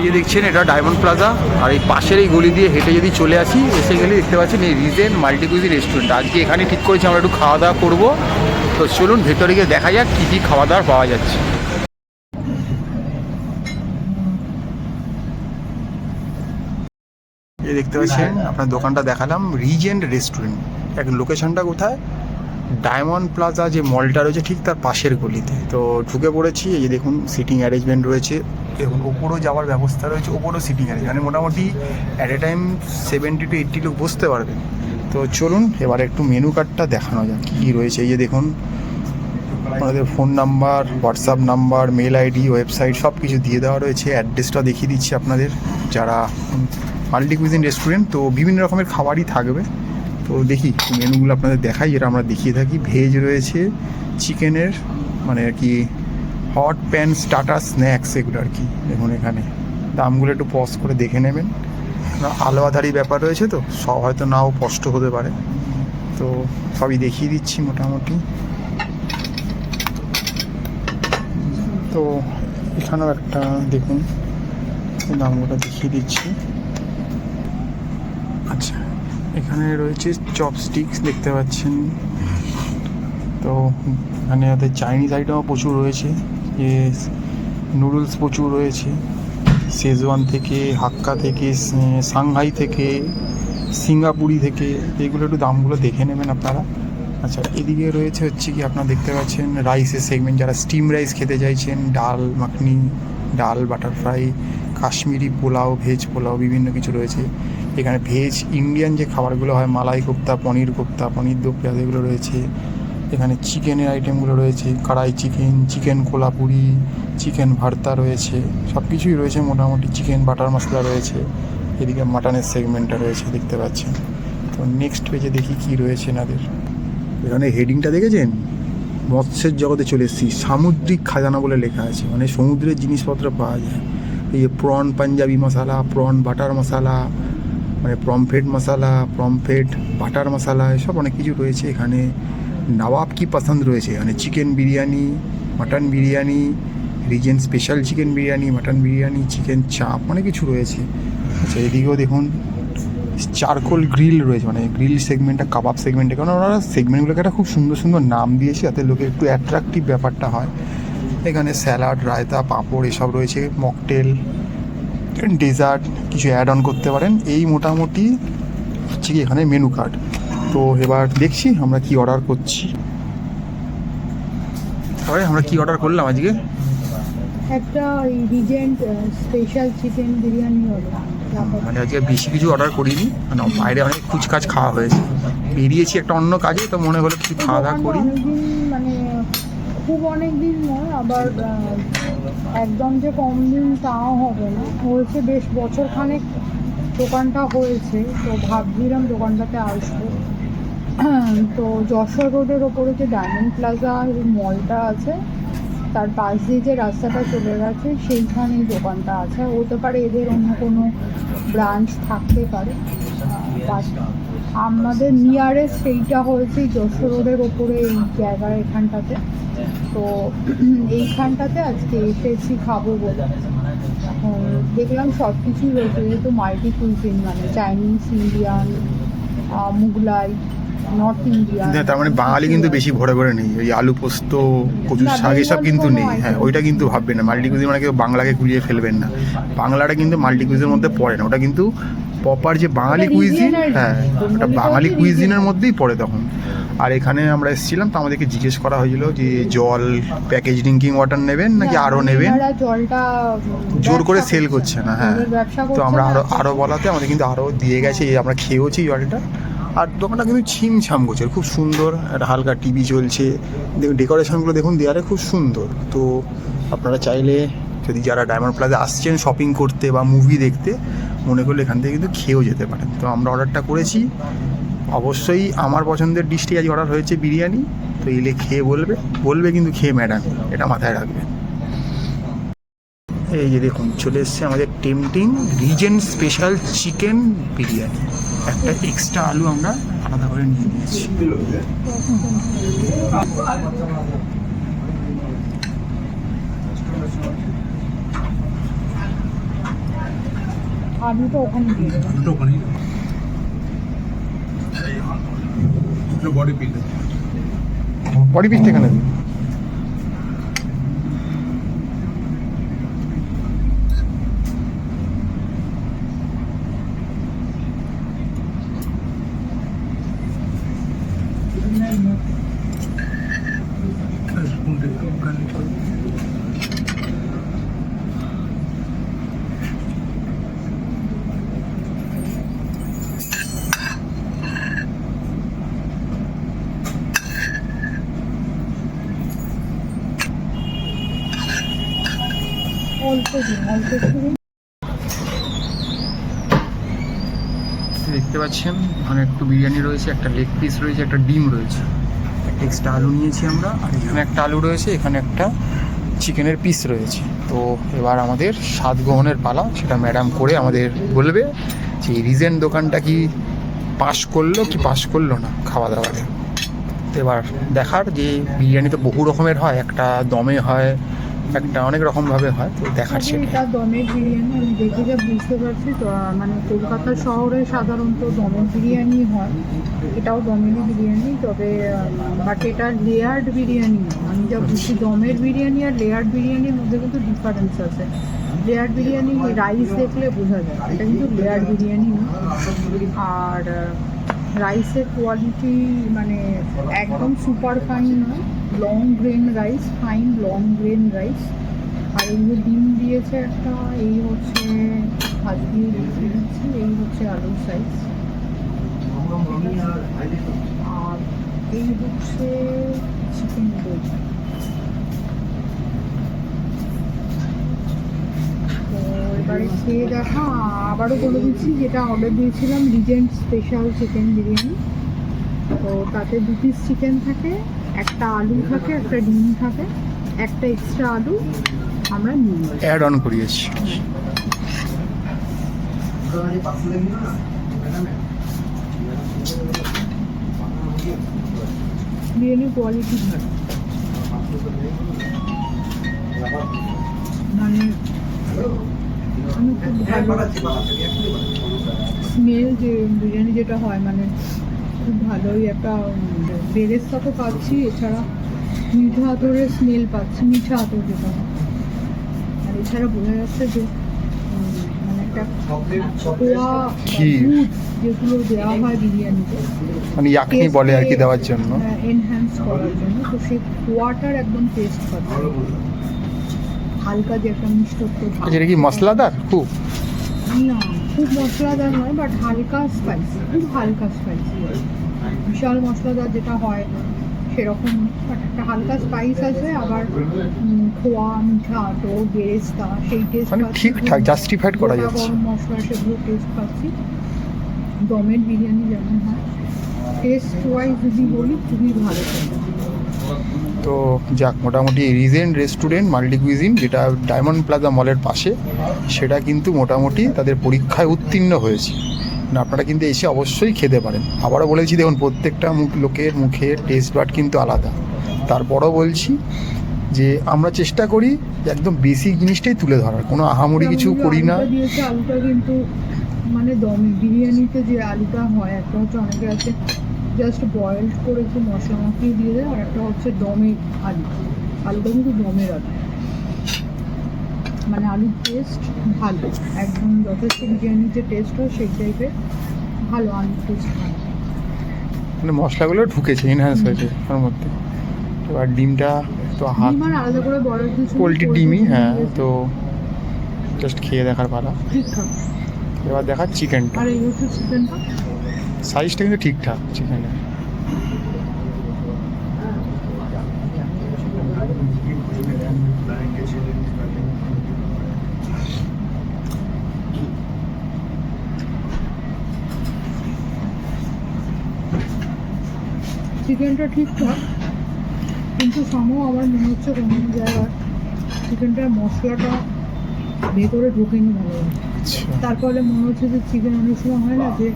এই যে দেখছেন এটা ডায়মন্ড প্লাজা, আর এই পাশের এই গলি দিয়ে হেঁটে যদি চলে আসি এসে গেলে দেখতে পাচ্ছেন এই রিজেন মাল্টিকুইজিন রেস্টুরেন্ট। আজকে এখানে ঠিক করেছি আমরা একটু খাওয়া দাওয়া করবো। তো চলুন ভেতরে গিয়ে দেখা যাক কী কী খাওয়া দাওয়ার পাওয়া যাচ্ছে। এই দেখতে পাচ্ছেন আপনার দোকানটা দেখালাম, রিজেন্ট রেস্টুরেন্ট। এখন লোকেশনটা কোথায়? ডায়মন্ড প্লাজা যে মলটা রয়েছে ঠিক তার পাশের গলিতে। তো ঢুকে পড়েছি। এই যে দেখুন সিটিং অ্যারেঞ্জমেন্ট রয়েছে, দেখুন ওপরও যাওয়ার ব্যবস্থা রয়েছে, ওপরও সিটিং অ্যারেঞ্জ, মানে মোটামুটি অ্যাট এ টাইম 70 to 80 লোক বসতে পারবেন। তো চলুন এবার একটু মেনু কার্ডটা দেখানো যাক কী রয়েছে। এই যে দেখুন আপনাদের phone number, WhatsApp number, mail ID, website সব কিছু দিয়ে দেওয়া রয়েছে। অ্যাড্রেসটা দেখিয়ে দিচ্ছি আপনাদের। যারা মাল্টিকুইজিন রেস্টুরেন্ট, তো বিভিন্ন রকমের খাবারই থাকবে। তো দেখি মেনুগুলো আপনাদের দেখাই, যেটা আমরা দেখিয়ে থাকি। ভেজ রয়েছে, চিকেনের মানে আর কি হট প্যান স্টার্টার স্ন্যাক্স এগুলো আর কি। দেখুন এখানে দামগুলো একটু পজ করে দেখে নেবেন, আলোয়াধারী ব্যাপার রয়েছে তো সব হয়তো নাও স্পষ্ট হতে পারে। তো সবই দেখিয়ে দিচ্ছি মোটামুটি। তো এখানেও একটা দেখুন দামগুলো দেখিয়ে দিচ্ছি। আচ্ছা, এখানে রয়েছে চপস্টিক্স দেখতে পাচ্ছেন। তো এখানে ওদের চাইনিজ আইটেমও প্রচুর রয়েছে, যে নুডলস প্রচুর রয়েছে, শেজওয়ান থেকে, হাক্কা থেকে, সাংহাই থেকে, সিঙ্গাপুরি থেকে। এগুলো একটু দামগুলো দেখে নেবেন আপনারা। আচ্ছা, এদিকে রয়েছে হচ্ছে কি আপনারা দেখতে পাচ্ছেন রাইসের সেগমেন্ট। যারা স্টিম রাইস খেতে চাইছেন, ডাল মাখনি, ডাল butter fry, Kashmiri pulao, veg pulao বিভিন্ন কিছু রয়েছে। এখানে ভেজ ইন্ডিয়ান যে খাবারগুলো হয়, মালাই কোপ্তা, পনির কোপ্তা, পনির দো পেঁয়াজ এগুলো রয়েছে। এখানে চিকেনের আইটেমগুলো রয়েছে, কড়াই চিকেন, চিকেন কোলাপুরি, চিকেন ভর্তা রয়েছে, সব কিছুই রয়েছে মোটামুটি। চিকেন বাটার মশলা রয়েছে। এদিকে মাটনের সেগমেন্টটা রয়েছে দেখতে পাচ্ছেন। তো নেক্সট পেজে দেখি কি রয়েছে এনাদের। এখানে হেডিংটা দেখেছেন, মৎস্যের জগতে চলে এসেছি, সামুদ্রিক খাজানা বলে লেখা আছে, মানে সমুদ্রের জিনিসপত্র পাওয়া যায়। এই যে প্রন পাঞ্জাবি মশালা, প্রন বাটার মশালা, মানে প্রমফেট মশালা, প্রমফেট বাটার মশালা, এসব অনেক কিছু রয়েছে এখানে। নবাব কি পছন্দ রয়েছে, মানে chicken biryani, mutton biryani, reason special chicken biryani, mutton biryani, chicken চাপ, অনেক কিছু রয়েছে। আচ্ছা, এদিকেও দেখুন চারকোল গ্রিল রয়েছে, মানে গ্রিল সেগমেন্টটা কাবাব সেগমেন্টে, কারণ ওনারা সেগমেন্টগুলোকে একটা খুব সুন্দর সুন্দর নাম দিয়েছে যাতে লোকে একটু অ্যাট্রাকটিভ ব্যাপারটা হয়। এখানে স্যালাড, রায়তা, পাঁপড় এসব রয়েছে, মকটেল, ডেজার্ট কিছু অ্যাড অন করতে পারেন। এই মোটামুটি হচ্ছে কি এখানে মেনু কার্ড। তো এবার দেখছি আমরা কি অর্ডার করছি। তবে আমরা কি অর্ডার করলাম আজকে? একটা রিজেন্ট স্পেশাল চিকেন বিরিয়ানি হবে। মানে আজকে বেশি কিছু অর্ডার করিনি, মানে বাইরে অনেক কুচকাচ খাওয়া হয়েছে, বেরিয়েছি একটা অন্য কাজে, তো মনে হলো কিছু খাওয়া দাওয়া করি। মানে খুব অনেক দিন নয়, আবার একদম যে কম দিন তাও হবে না, হয়েছে বেশ বছরখানেক দোকানটা হয়েছে। তো ভাবছিলাম দোকানটাতে আসবো। তো যশোর রোডের ওপরে যে ডায়মন্ড প্লাজা মলটা আছে তার পাশ দিয়ে যে রাস্তাটা চলে গেছে সেইখানেই দোকানটা আছে। হতে পারে এদের অন্য কোনো ব্রাঞ্চ থাকতে পারে, আমাদের নিয়ারেস্ট সেইটা হয়েছে যশোর রোডের ওপরে এই জায়গায় এখানটাতে। তো এইখানটাতে আজকে এসেছি খাবো বলে। এখন দেখলাম সব কিছুই রয়েছে, যেহেতু মাল্টি কুইজিন, মানে Chinese, Indian, Mughlai, north Indian. তার মানে বাঙালি কিন্তু বেশি ভরে ভরে নেই, ওই আলু পোস্ত, কচুর শাক এসব কিন্তু নেই। হ্যাঁ, ওইটা কিন্তু ভাববেন না মাল্টিকুইজিন মানে কেউ বাংলাকে কুড়িয়ে ফেলবেন না। বাংলাটা কিন্তু মাল্টিকুইজিনের মধ্যে পড়ে না, ওটা কিন্তু প্রপার যে বাঙালি কুইজিন। হ্যাঁ, ওটা বাঙালি কুইজিনের মধ্যেই পড়ে তখন। আর এখানে আমরা এসেছিলাম, তো আমাদেরকে জিজ্ঞেস করা হয়েছিল যে জল, প্যাকেজ ড্রিঙ্কিং ওয়াটার নেবেন নাকি আরও নেবেন। জলটা জোর করে সেল করছে না। হ্যাঁ, তো আমরা আরও বলাতে আমাদের কিন্তু আরও দিয়ে গেছে। আমরা খেয়েওছি জলটা। আর দোকানটা কিন্তু ছিমছাম করছে, খুব সুন্দর, একটা হালকা টিভি চলছে, দেখুন ডেকোরেশনগুলো দেখুন দেয়ালে খুব সুন্দর। তো আপনারা চাইলে যদি যারা ডায়মন্ড প্লাজা আসছেন শপিং করতে বা মুভি দেখতে, মনে করলে এখান থেকে কিন্তু খেয়েও যেতে পারেন। তো আমরা অর্ডারটা করেছি, অবশ্যই আমার পছন্দের ডিশটি আজ অর্ডার হয়েছে বিরিয়ানি। তো এলে খেয়ে বলবে কিন্তু খেয়ে ম্যাডাম, এটা মাথায় রাখবে। এই যে দেখুন চলে এসছে আমাদের tempting Regent special chicken biryani. একটা এক্সট্রা আলু আমরা আলাদা করে নিয়ে নিয়েছি। আলুটা ওখানে দিয়ে দেবেন। দুটো ওখানেই বডি পিস বডি পিসটা এখানে দিন। অল্প দিন, অল্প একটু দিন। দেখতে পাচ্ছেন এখানে একটু বিরিয়ানি রয়েছে, একটা লেগ পিস রয়েছে, একটা ডিম রয়েছে, একটা এক্সট্রা আলু নিয়েছি আমরা, আর এখানে একটা আলু রয়েছে, এখানে একটা চিকেনের পিস রয়েছে। তো এবার আমাদের স্বাদ গ্রহণের পালা, সেটা ম্যাডাম করে আমাদের বলবে যে রিজেন্ট দোকানটা কি পাস করলো কি পাস করলো না খাওয়া দাওয়ারে। তো এবার দেখার যে বিরিয়ানি তো বহু রকমের হয়, একটা দমে হয়, একটা অনেক রকমভাবে হয়, তো দেখার তবে সেটা। এটা দমের বিরিয়ানি আমি দেখে যা বুঝতে পারছি, তো মানে কলকাতা শহরে সাধারণত দমের বিরিয়ানি হয়, এটাও দমেরই বিরিয়ানি, তবে বাট এটা লেয়ার্ড বিরিয়ানি না। আমি যা বুঝছি দমের বিরিয়ানি আর লেয়ার্ড বিরিয়ানির মধ্যে কিন্তু ডিফারেন্স আছে। লেয়ার্ড বিরিয়ানি রাইস দেখলে বোঝা যায়, এটা কিন্তু লেয়ার্ড বিরিয়ানি না। আর রাইসের কোয়ালিটি মানে একদম সুপার ফাইন নয়, long grain rice, fine long grain rice. আর এই যে ডিম দিয়েছে একটা, এই হচ্ছে ভাত দিয়ে রেখে দিচ্ছি, এই হচ্ছে আলুর সাইজ, আর এই হচ্ছে চিকেন রোল। তো এবারে খেয়ে দেখা, আবারও বলে দিচ্ছি যেটা অর্ডার দিয়েছিলাম রিজেন্ট স্পেশাল চিকেন বিরিয়ানি। তো তাতে 2 পিস চিকেন থাকে, একটা আলু থাকে, একটা ডিম থাকে, একটা এক্সট্রা আলু আমরা নিই। অ্যাড অন করিয়েছি। বিরিয়ানির কোয়ালিটি ভালো, মানে আমি খুব ভালো স্মেল, যে বিরিয়ানি যেটা হয় মানে খুব ভালোই একটা বেরেস্তা তো পাচ্ছি, এছাড়া মিঠা আতরের স্মেল পাচ্ছি, মিঠা আতর যেটা হয়। আর এছাড়া বোঝা যাচ্ছে যে মানে একটা খোয়া ঘি। দুধ যেগুলো দেওয়া হয় বিরিয়ানিতে, মানে ইয়াকনি বলে আর কি দেওয়ার জন্য। এনহ্যান্স করার জন্য, তো সেই খোয়াটার একদম টেস্ট পাচ্ছি, হালকা যে একটা মিষ্টত্ব ভাব। আচ্ছা, এটা কি মশলাদার খুব? না, খুব মশলাদার নয়, বাট হালকা স্পাইসি, খুব হালকা স্পাইসি। বিশাল মশলাদার যেটা হয় সেরকম, বাট একটা হালকা স্পাইস আছে। আবার খোয়া, মিঠা আতর, বেরেস্তা, সেই টেস্ট মানে ঠিকঠাক justified করা যাচ্ছে। গরম মশলা সেগুলো টেস্ট পাচ্ছি। দমের বিরিয়ানি যেমন হয়, টেস্ট ওয়াইজ যদি বলি খুবই ভালো থাকে। তো যাক, মোটামুটি রিজেন্ট রেস্টুরেন্ট মাল্টি কুইজিন, যেটা ডায়মন্ড প্লাজা মলের পাশে, সেটা কিন্তু মোটামুটি তাদের পরীক্ষায় উত্তীর্ণ হয়েছে। না, আপনারা কিন্তু এসে অবশ্যই খেতে পারেন। আবারও বলেছি, দেখুন প্রত্যেকটা লোকের মুখের টেস্ট বাড কিন্তু আলাদা। তারপরও বলছি যে আমরা চেষ্টা করি যে একদম বেসিক জিনিসটাই তুলে ধরার, কোনো আহামরি কিছু করি না। আলুটা দিয়েছে, আলুটা কিন্তু মানে দমে বিরিয়ানিতে যে আলুটা হয়, একটা হচ্ছে অনেকে আছে জাস্ট বয়েলড করে একটু মশলা মাখিয়ে দিয়ে দেয়, আর একটা হচ্ছে দমের আলু। আলুটা কিন্তু দমের আলু, মানে আলুর টেস্ট ভালো, একদম যথেষ্ট বিরিয়ানির যে টেস্ট হয় সেই টাইপের ভালো, আলুর টেস্ট ভালো। মানে মশলাগুলো ঢুকেছে, এনহ্যান্স হয়েছে ওর মধ্যে। এবার ডিমটা তো হাত ডিম আর আলাদা করে বয়েল কিছু পোলট্রির ডিমই, হ্যাঁ। তো জাস্ট খেয়ে দেখার পালা। ঠিকঠাক। এবার দেখার চিকেনটা, আর এই হচ্ছে চিকেনটা, সাইজটা কিন্তু ঠিকঠাক চিকেনের। চিকেনটা ঠিকঠাক, কিন্তু সময় আমার মনে হচ্ছে কোনো জায়গায় চিকেনটার মশলাটা ভেতরে ঢোকেনি ভালোভাবে। আচ্ছা, তারপরে মনে হচ্ছে যে চিকেন অনেক সময় হয় না যে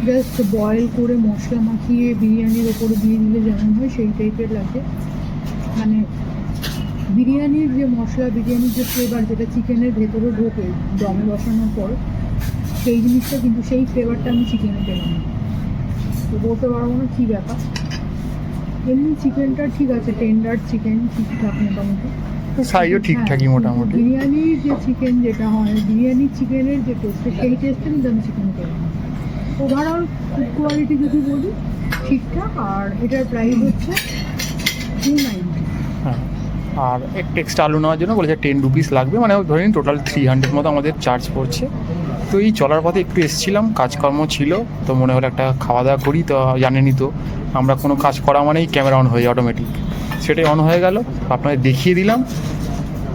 জাস্ট বয়েল করে মশলা মাখিয়ে বিরিয়ানির ওপরে দিয়ে দিলে যেমন হয় সেই টাইপের লাগে। মানে বিরিয়ানির যে মশলা, বিরিয়ানির যে ফ্লেভার যেটা চিকেনের ভেতরে ঢোকে দমে বসানোর পর, সেই জিনিসটা কিন্তু সেই ফ্লেভারটা আমি চিকেনে পেলাম না। তো বলতে পারবো না কী ব্যাপার। এমনি চিকেনটা ঠিক আছে, টেন্ডার চিকেন ঠিকঠাক মোটামুটি। সাইজও ঠিকঠাকই হ্যাঁ, মোটামুটি। বিরিয়ানির যে চিকেন যেটা হয়, বিরিয়ানির চিকেনের যে টেস্ট, সেই টেস্টটা কিন্তু আমি চিকেন পেলাম না। ওভারঅল ফুড কোয়ালিটি যদি বলি ঠিকঠাক। আর এটার প্রাইস হচ্ছে 290। হ্যাঁ, আর একটু এক্সট্রা আলু নেওয়ার জন্য বলেছে 10 রুপিস লাগবে, মানে ধরে নিন টোটাল 300 মতো আমাদের চার্জ পড়ছে। তো এই চলার পথে একটু এসেছিলাম, কাজকর্ম ছিল, তো মনে হলো একটা খাওয়া দাওয়া করি। তো জানেনই তো আমরা কোনো কাজ করা মানেই ক্যামেরা অন হয়ে যায় অটোমেটিক, সেটাই অন হয়ে গেল, আপনাদের দেখিয়ে দিলাম।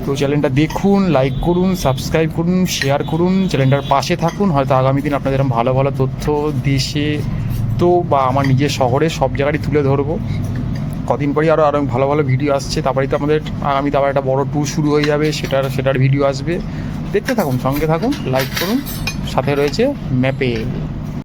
তো চ্যানেলটা দেখুন, লাইক করুন, সাবস্ক্রাইব করুন, শেয়ার করুন, চ্যানেলটার পাশে থাকুন। হয়তো আগামী দিন আপনাদের এরকম ভালো ভালো তথ্য দেশে তো বা আমার নিজের শহরে সব জায়গায় তুলে ধরবো। কদিন পরেই আরও ভালো ভালো ভিডিও আসছে, তারপরেই তো আমাদের আগামীতে আবার একটা বড় ট্যুর শুরু হয়ে যাবে, সেটার ভিডিও আসবে। দেখতে থাকুন, সঙ্গে থাকুন, লাইক করুন। সাথে রয়েছে ম্যাপে।